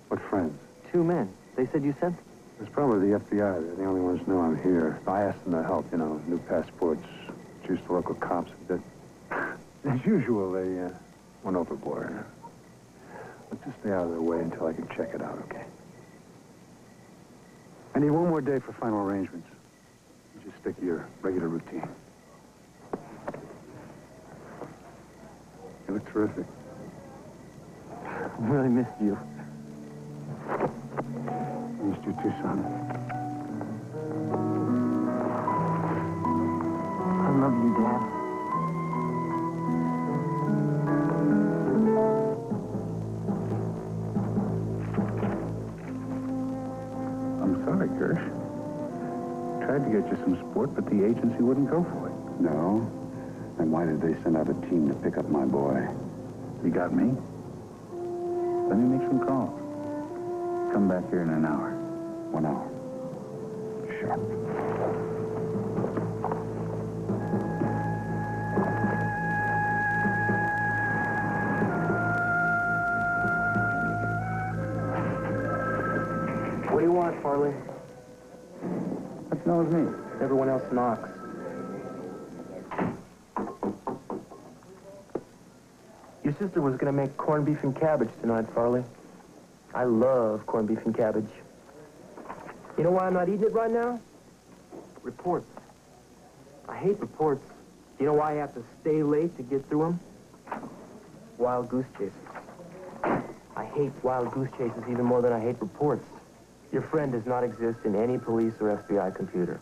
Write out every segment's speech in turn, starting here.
What friends? 2 men. They said you sent them. It's probably the FBI. They're the only ones who know I'm here. I asked them to help, you know, new passports, juice the local cops a bit. As usual, they went overboard. Let's just stay out of their way until I can check it out, okay? I need 1 more day for final arrangements. You just stick to your regular routine. You look terrific. I really missed you. Missed you too, son. I love you, Dad. I'm sorry, Gersh. Tried to get you some sport, but the agency wouldn't go for it. No? Then why did they send out a team to pick up my boy? You got me? Let me make some calls. Come back here in an hour. 1 hour. Sure. What do you want, Farley? What knows me? Everyone else knocks. Your sister was going to make corned beef and cabbage tonight, Farley. I love corned beef and cabbage. You know why I'm not eating it right now? Reports. I hate reports. You know why I have to stay late to get through them? Wild goose chases. I hate wild goose chases even more than I hate reports. Your friend does not exist in any police or FBI computer.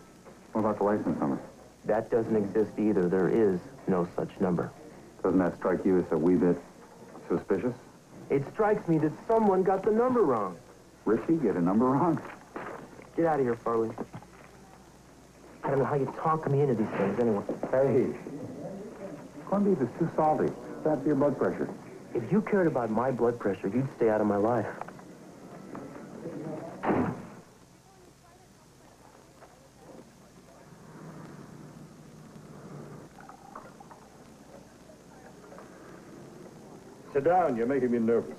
What about the license number? That doesn't exist either. There is no such number. Doesn't that strike you as a wee bit suspicious? It strikes me that someone got the number wrong. Richie, get a number wrong? Get out of here, Farley. I don't know how you talk me into these things anyway. Hey, corned beef is too salty. It's bad for your blood pressure. If you cared about my blood pressure, you'd stay out of my life. Sit down. You're making me nervous.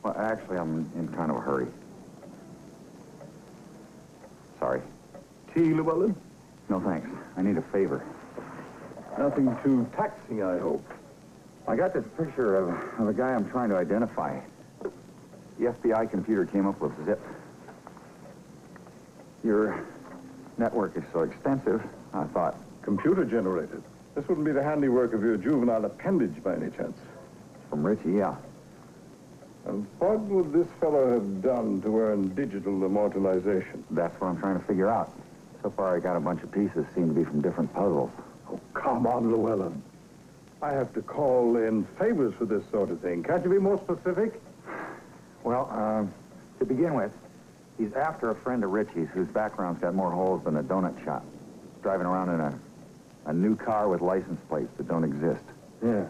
Well, actually, I'm in kind of a hurry. Sorry. Tea, Llewellyn? No, thanks. I need a favor. Nothing too taxing, I hope. I got this picture of a guy I'm trying to identify. The FBI computer came up with zip. Your network is so extensive, I thought. Computer-generated. This wouldn't be the handiwork of your juvenile appendage by any chance. From Richie, yeah. And what would this fellow have done to earn digital immortalization? That's what I'm trying to figure out. So far, I got a bunch of pieces, seem to be from different puzzles. Oh, come on, Llewellyn. I have to call in favors for this sort of thing. Can't you be more specific? Well, to begin with, he's after a friend of Richie's whose background's got more holes than a donut shop. Driving around in a new car with license plates that don't exist. Yeah.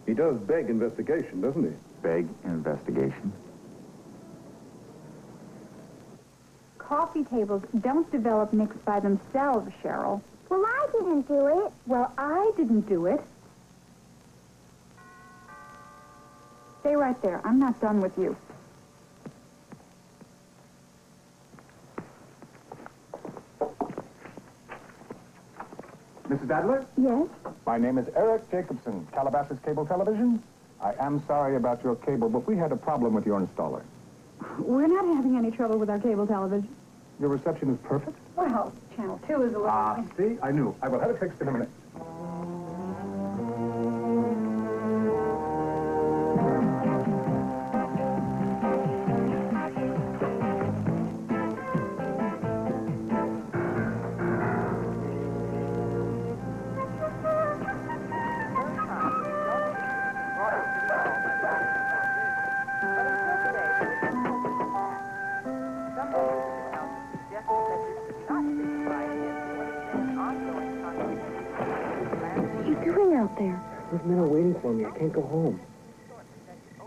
He does beg investigation, doesn't he? Beg investigation. Coffee tables don't develop nicks by themselves, Cheryl. Well, I didn't do it. Well, I didn't do it. Stay right there. I'm not done with you. Mrs. Adler? Yes? My name is Eric Jacobson, Calabasas Cable Television. I am sorry about your cable, but we had a problem with your installer. We're not having any trouble with our cable television. Your reception is perfect? Well, Channel 2 is a little... See? I knew. I will have it fixed in a minute. Those men are waiting for me. I can't go home.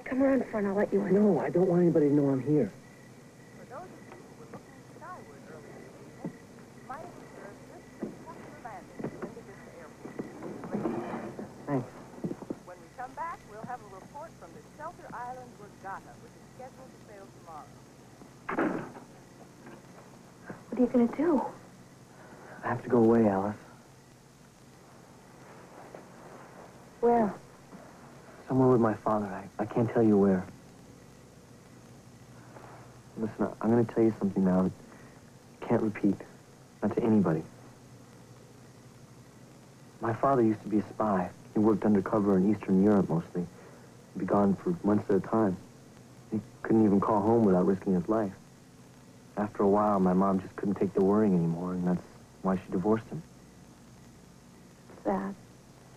Come around front. I'll let you in. No, I don't want anybody to know I'm here. Thanks. When we come back, we'll have a report from the shelter island where regatta, which is scheduled to sail tomorrow. What are you going to do? I have to go away, Alice. Where? Somewhere with my father. I can't tell you where. Listen, I'm going to tell you something now that I can't repeat. Not to anybody. My father used to be a spy. He worked undercover in Eastern Europe mostly. He'd be gone for months at a time. He couldn't even call home without risking his life. After a while, my mom just couldn't take the worrying anymore, and that's why she divorced him. Sad.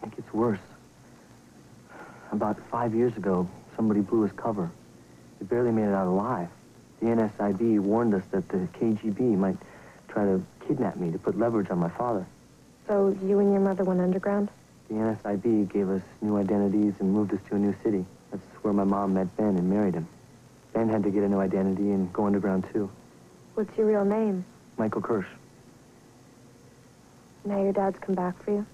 It gets worse. About 5 years ago, somebody blew his cover. He barely made it out alive. The NSIB warned us that the KGB might try to kidnap me to put leverage on my father. So you and your mother went underground? The NSIB gave us new identities and moved us to a new city. That's where my mom met Ben and married him. Ben had to get a new identity and go underground, too. What's your real name? Michael Kirsch. Now your dad's come back for you?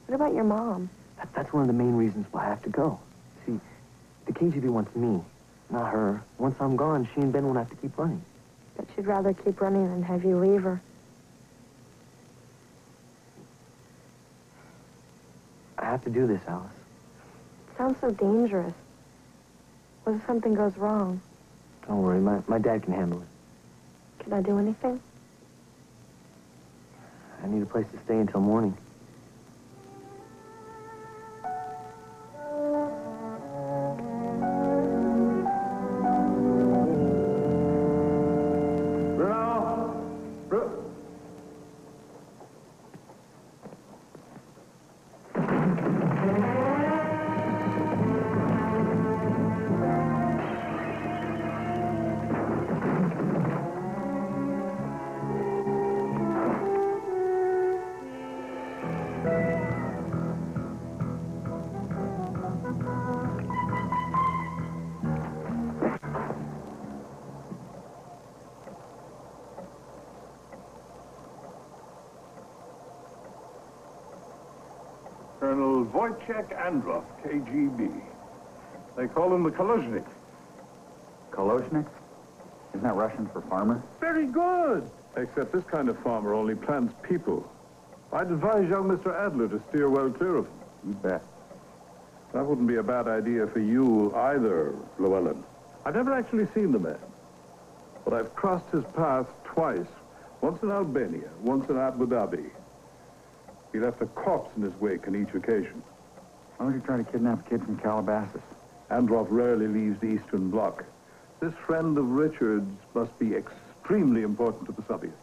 What about your mom? That's one of the main reasons why I have to go. See, the KGB wants me, not her. Once I'm gone, she and Ben won't have to keep running. But she'd rather keep running than have you leave her. I have to do this, Alice. It sounds so dangerous. What if something goes wrong? Don't worry, my dad can handle it. Can I do anything? I need a place to stay until morning. Colonel Wojciech Androv, KGB. They call him the Kaluzhnik. Koloshnik? Isn't that Russian for farmer? Very good. Except this kind of farmer only plants people. I'd advise young Mr. Adler to steer well clear of him. You bet. That wouldn't be a bad idea for you either, Llewellyn. I've never actually seen the man. But I've crossed his path twice. Once in Albania, once in Abu Dhabi. He left a corpse in his wake on each occasion. Why would you try to kidnap a kid from Calabasas? Androv rarely leaves the Eastern Bloc. This friend of Richard's must be extremely important to the Soviets.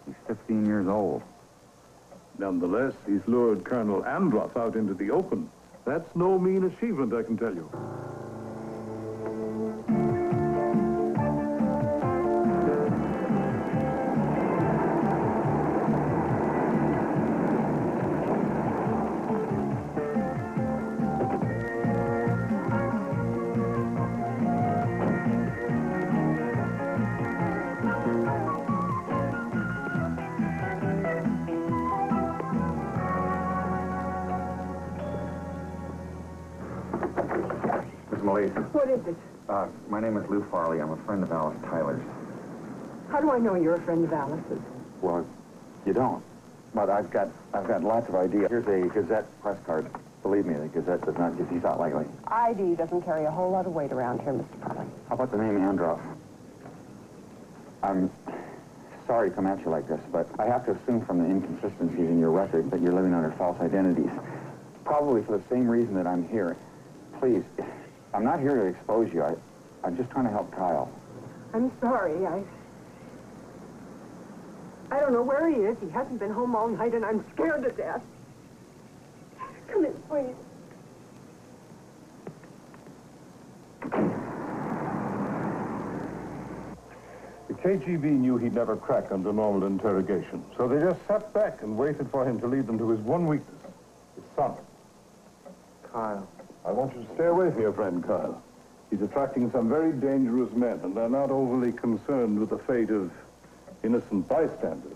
He's 15 years old. Nonetheless, he's lured Colonel Androv out into the open. That's no mean achievement, I can tell you. What is it? My name is Lou Farley. I'm a friend of Alice Tyler's. How do I know you're a friend of Alice's? Well, you don't. But I've got lots of ideas. Here's a Gazette press card. Believe me, the Gazette does not get these out lightly. ID doesn't carry a whole lot of weight around here, Mr. Farley. How about the name Androv? I'm sorry to come at you like this, but I have to assume from the inconsistencies in your record that you're living under false identities. Probably for the same reason that I'm here. Please, I'm not here to expose you. I'm just trying to help Kyle. I'm sorry. I don't know where he is. He hasn't been home all night, and I'm scared to death. Come in, please. The KGB knew he'd never crack under normal interrogation, so they just sat back and waited for him to lead them to his one weakness, his son. Kyle. I want you to stay away from your friend, Kyle. He's attracting some very dangerous men, and they're not overly concerned with the fate of innocent bystanders.